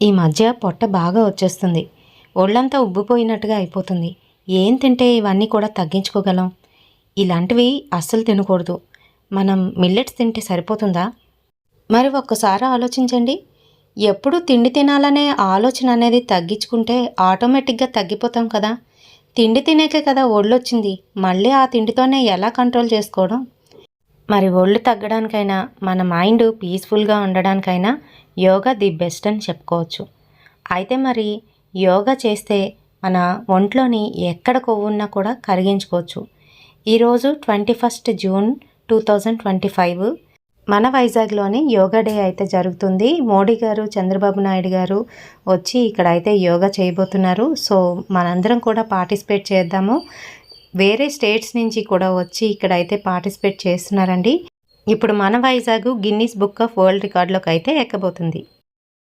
ఈ మధ్య పొట్ట బాగా వచ్చేస్తుంది. ఒళ్ళంతా ఉబ్బిపోయినట్టుగా అయిపోతుంది. ఏం తింటే ఇవన్నీ కూడా తగ్గించుకోగలం? ఇలాంటివి అస్సలు తినకూడదు. మనం మిల్లెట్స్ తింటే సరిపోతుందా? మరి ఒక్కసారి ఆలోచించండి. ఎప్పుడు తిండి తినాలనే ఆలోచన అనేది తగ్గించుకుంటే ఆటోమేటిక్గా తగ్గిపోతాం కదా. తిండి తినేకే కదా ఒళ్ళొచ్చింది. మళ్ళీ ఆ తిండితోనే ఎలా కంట్రోల్ చేసుకోవడం? మరి ఒళ్ళు తగ్గడానికైనా మన మైండ్ పీస్ఫుల్గా ఉండడానికైనా యోగా ది బెస్ట్ అని చెప్పుకోవచ్చు. అయితే మరి యోగా చేస్తే మన ఒంట్లోని ఎక్కడ కొవ్వున్నా కూడా కరిగించుకోవచ్చు. ఈరోజు 21 జూన్ 2025 మన వైజాగ్లోని యోగా డే అయితే జరుగుతుంది. మోడీ గారు, చంద్రబాబు నాయుడు గారు వచ్చి ఇక్కడ అయితే యోగా చేయబోతున్నారు. సో మనందరం కూడా పార్టిసిపేట్ చేద్దాము. వేరే స్టేట్స్ నుంచి కూడా వచ్చి ఇక్కడైతే పార్టిసిపేట్ చేస్తున్నారండి. ఇప్పుడు మన Vizag Guinness book of world రికార్డులోకి అయితే ఎక్కబోతుంది.